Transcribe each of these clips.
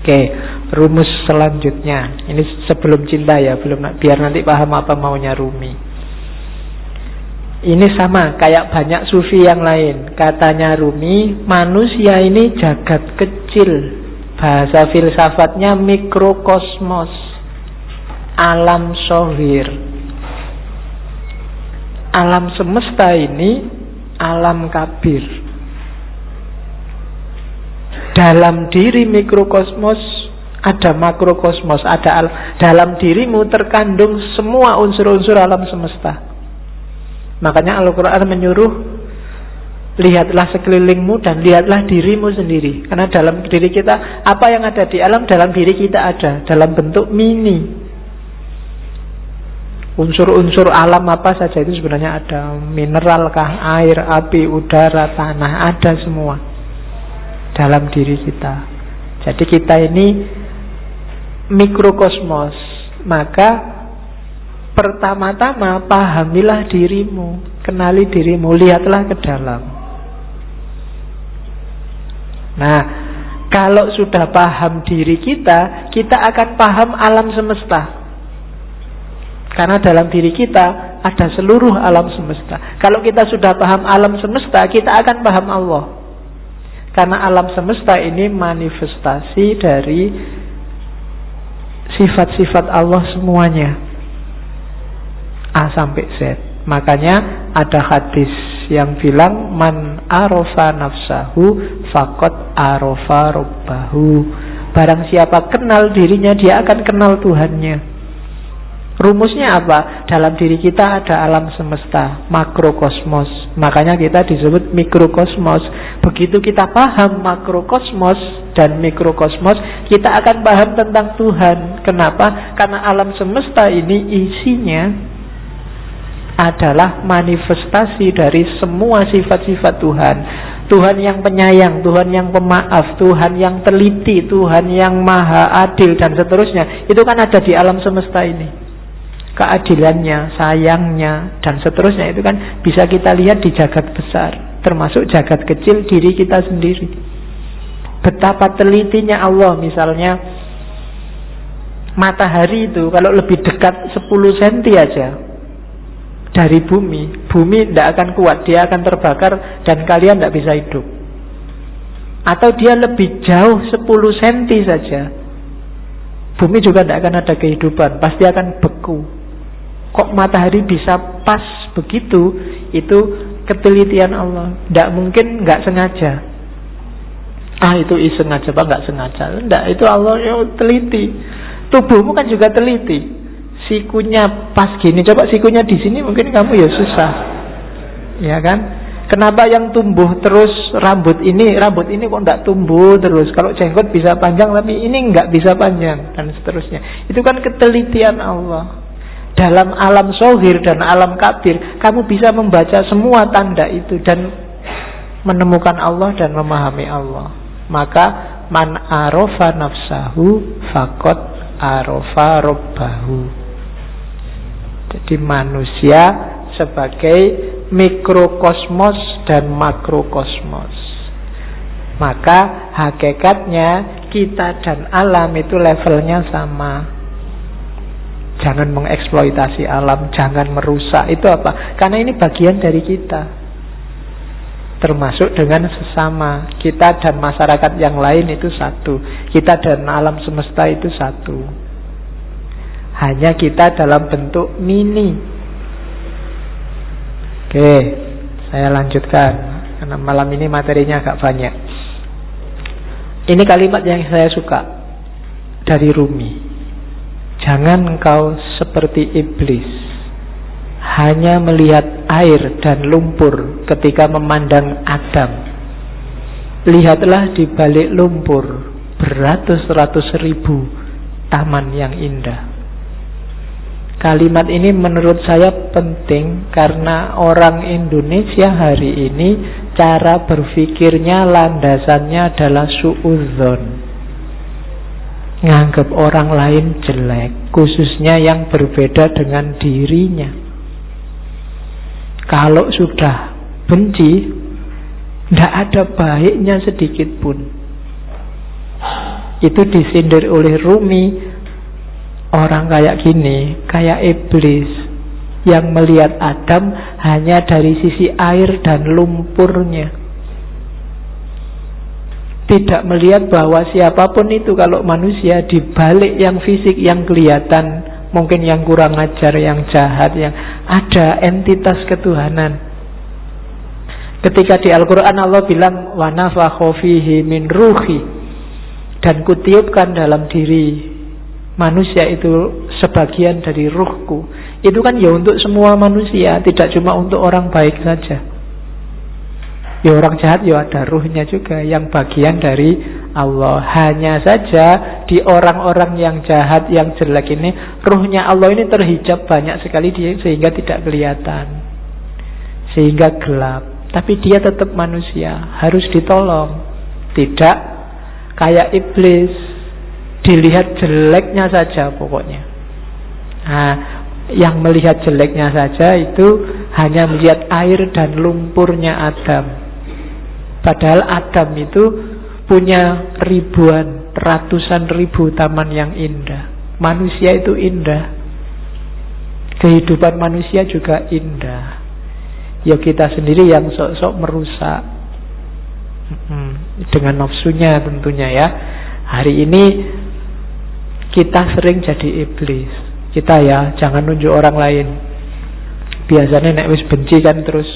Oke, rumus selanjutnya. Ini sebelum cinta ya, biar nanti paham apa maunya Rumi. Ini sama kayak banyak sufi yang lain. Katanya Rumi, manusia ini jagat kecil. Bahasa filsafatnya mikrokosmos, alam sohir. Alam semesta ini alam kabir. Dalam diri mikrokosmos ada makrokosmos, dalam dirimu terkandung semua unsur-unsur alam semesta. Makanya Al-Quran menyuruh, lihatlah sekelilingmu dan lihatlah dirimu sendiri. Karena dalam diri kita, apa yang ada di alam, dalam diri kita ada, dalam bentuk mini. Unsur-unsur alam apa saja itu sebenarnya ada. Mineral kah, air, api, udara, tanah, ada semua dalam diri kita. Jadi kita ini mikrokosmos. Maka pertama-tama pahamilah dirimu, kenali dirimu, lihatlah ke dalam. Nah, kalau sudah paham diri kita, kita akan paham alam semesta. Karena dalam diri kita ada seluruh alam semesta. Kalau kita sudah paham alam semesta, kita akan paham Allah. Karena alam semesta ini manifestasi dari sifat-sifat Allah semuanya, A sampai Z. Makanya ada hadis yang bilang, man arofa nafsahu faqad arofa robbahu. Barang siapa kenal dirinya, dia akan kenal Tuhannya. Rumusnya apa? Dalam diri kita ada alam semesta, makrokosmos. Makanya kita disebut mikrokosmos. Begitu kita paham makrokosmos dan mikrokosmos, kita akan paham tentang Tuhan. Kenapa? Karena alam semesta ini isinya adalah manifestasi dari semua sifat-sifat Tuhan. Tuhan yang penyayang, Tuhan yang pemaaf, Tuhan yang teliti, Tuhan yang maha adil, dan seterusnya. Itu kan ada di alam semesta ini. Keadilannya, sayangnya, dan seterusnya itu kan bisa kita lihat di jagat besar, termasuk jagat kecil diri kita sendiri. Betapa telitinya Allah. Misalnya matahari itu kalau lebih dekat 10 cm aja dari bumi tidak akan kuat, dia akan terbakar dan kalian tidak bisa hidup. Atau dia lebih jauh 10 cm saja, bumi juga tidak akan ada kehidupan, pasti akan beku. Kok matahari bisa pas begitu? Itu ketelitian Allah. Tidak mungkin nggak sengaja. Itu iseng aja, Pak, nggak sengaja. Tidak, itu Allah yang teliti. Tubuhmu kan juga teliti. Sikunya pas gini, coba sikunya di sini, mungkin kamu ya susah, ya kan? Kenapa yang tumbuh terus rambut ini kok nggak tumbuh terus? Kalau jenggot bisa panjang, tapi ini nggak bisa panjang, dan seterusnya. Itu kan ketelitian Allah. Dalam alam sohir dan alam kabir, kamu bisa membaca semua tanda itu dan menemukan Allah dan memahami Allah. Maka man arofa nafsahu faqad arofa robbahu. Jadi manusia sebagai mikrokosmos dan makrokosmos. Maka hakikatnya kita dan alam itu levelnya sama. Jangan mengeksploitasi alam, jangan merusak. Itu apa? Karena ini bagian dari kita, termasuk dengan sesama. Kita dan masyarakat yang lain itu satu. Kita dan alam semesta itu satu. Hanya kita dalam bentuk mini. Oke, saya lanjutkan karena malam ini materinya agak banyak. Ini kalimat yang saya suka dari Rumi. Jangan engkau seperti iblis, hanya melihat air dan lumpur ketika memandang Adam. Lihatlah di balik lumpur beratus-ratus ribu taman yang indah. Kalimat ini menurut saya penting karena orang Indonesia hari ini cara berpikirnya landasannya adalah suudzon. Nganggap orang lain jelek, khususnya yang berbeda dengan dirinya. Kalau sudah benci, tidak ada baiknya sedikit pun. Itu disindir oleh Rumi. Orang kayak gini, kayak iblis yang melihat Adam hanya dari sisi air dan lumpurnya, tidak melihat bahwa siapapun itu kalau manusia, di balik yang fisik yang kelihatan, mungkin yang kurang ajar, yang jahat, yang ada entitas ketuhanan. Ketika di Al-Quran Allah bilang wa nafakha fihi min ruhi, dan kutiupkan dalam diri manusia itu sebagian dari ruhku, itu kan ya untuk semua manusia, tidak cuma untuk orang baik saja. Ya orang jahat ya ada ruhnya juga, yang bagian dari Allah. Hanya saja di orang-orang yang jahat, yang jelek ini, ruhnya Allah ini terhijab banyak sekali sehingga tidak kelihatan, sehingga gelap. Tapi dia tetap manusia, harus ditolong. Tidak kayak iblis, dilihat jeleknya saja pokoknya. Nah, yang melihat jeleknya saja itu hanya melihat air dan lumpurnya Adam. Padahal Adam itu punya ribuan, ratusan ribu taman yang indah. Manusia itu indah, kehidupan manusia juga indah. Ya kita sendiri yang sok-sok merusak dengan nafsunya tentunya ya. Hari ini kita sering jadi iblis. Kita ya jangan nunjuk orang lain. Biasanya nek wis benci kan terus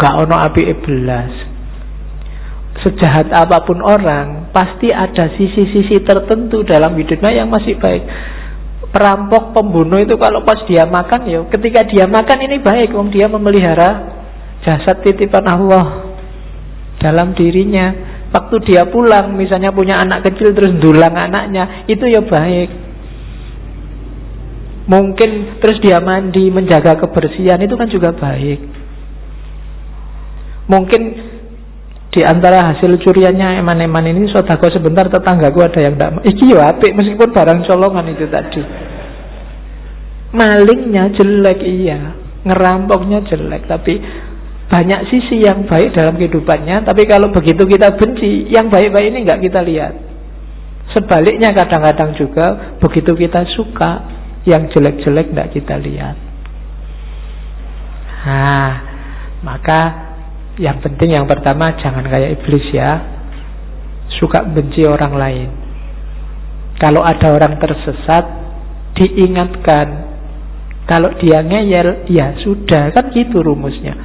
gak ono api belas. Sejahat apapun orang, pasti ada sisi-sisi tertentu dalam hidupnya yang masih baik. Perampok, pembunuh itu kalau pas dia makan, ya ketika dia makan ini baik, wong dia memelihara jasad titipan Allah dalam dirinya. Waktu dia pulang, misalnya punya anak kecil terus dulang anaknya, itu ya baik. Mungkin terus dia mandi, menjaga kebersihan, itu kan juga baik. Mungkin di antara hasil curiannya eman-eman ini, sodako sebentar tetanggaku ada yang tidak, iki yo apik meskipun barang colongan itu tadi. Malingnya jelek iya, ngerampoknya jelek, tapi banyak sisi yang baik dalam kehidupannya. Tapi kalau begitu kita benci, yang baik-baik ini nggak kita lihat. Sebaliknya kadang-kadang juga begitu kita suka, yang jelek-jelek nggak kita lihat. Nah, maka yang penting yang pertama jangan kayak iblis ya, suka benci orang lain. Kalau ada orang tersesat, diingatkan. Kalau dia ngeyel, ya sudah, kan gitu rumusnya.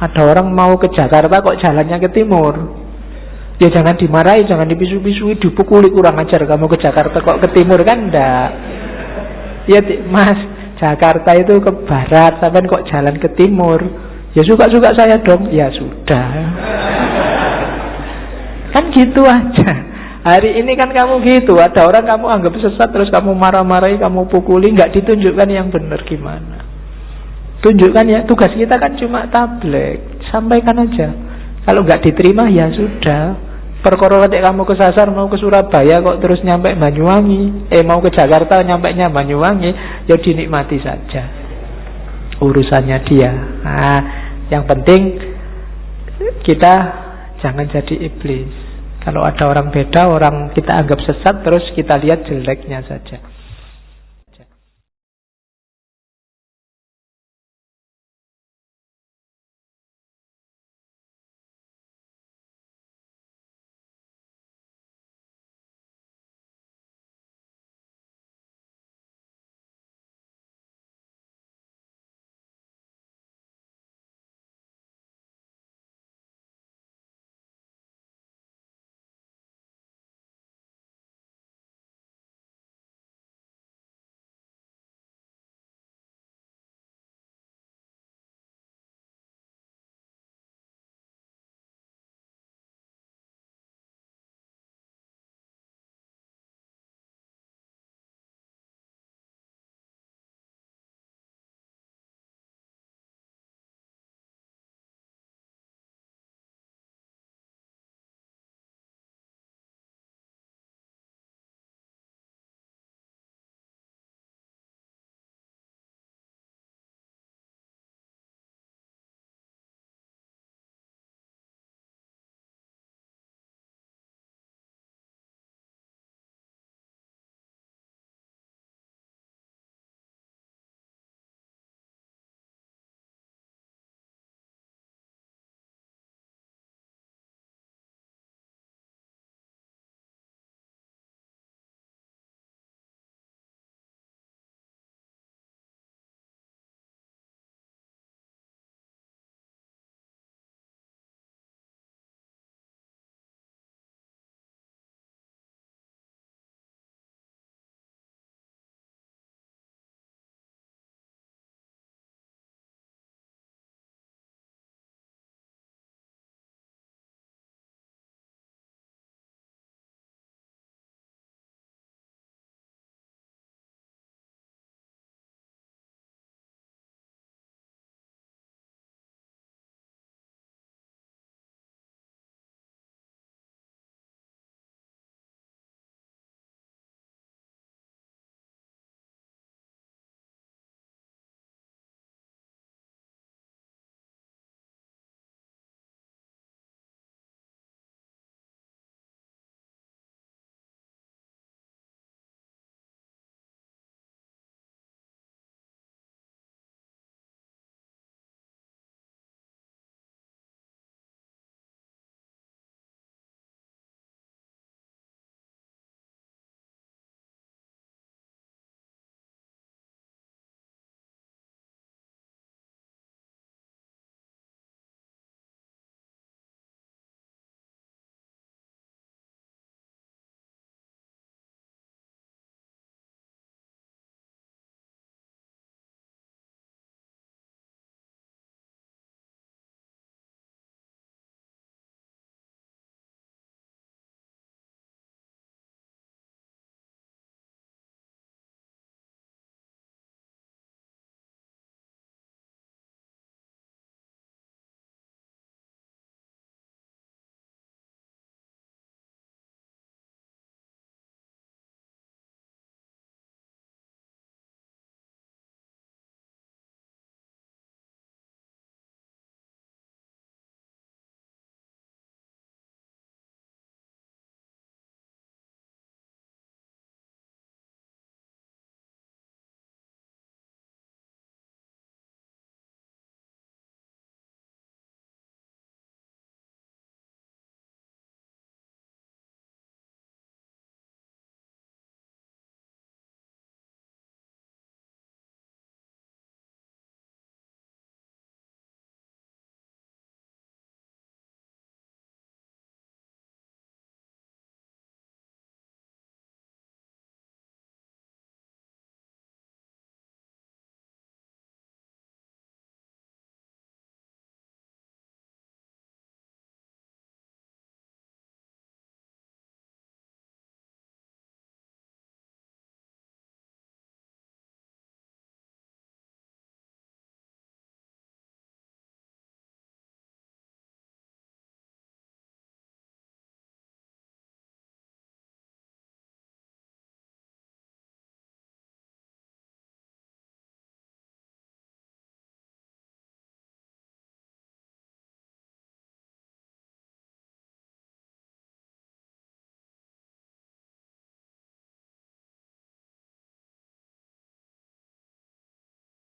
Ada orang mau ke Jakarta kok jalannya ke timur, ya jangan dimarahi, jangan dipisu-pisui, dipukuli, kurang ajar kamu ke Jakarta kok ke timur, kan enggak. Ya mas, Jakarta itu ke barat, sampai kok jalan ke timur, ya suka-suka saya dong. Ya sudah, kan gitu aja. Hari ini kan kamu gitu, ada orang kamu anggap sesat, terus kamu marah-marahi, kamu pukuli, nggak ditunjukkan yang benar gimana. Tunjukkan ya, tugas kita kan cuma tabligh, sampaikan aja. Kalau nggak diterima ya sudah. Perkara nanti kamu kesasar mau ke Surabaya kok terus nyampe Banyuwangi, mau ke Jakarta nyampainya Banyuwangi, ya dinikmati saja, urusannya dia. Nah, yang penting kita jangan jadi iblis. Kalau ada orang beda, orang kita anggap sesat, terus kita lihat jeleknya saja.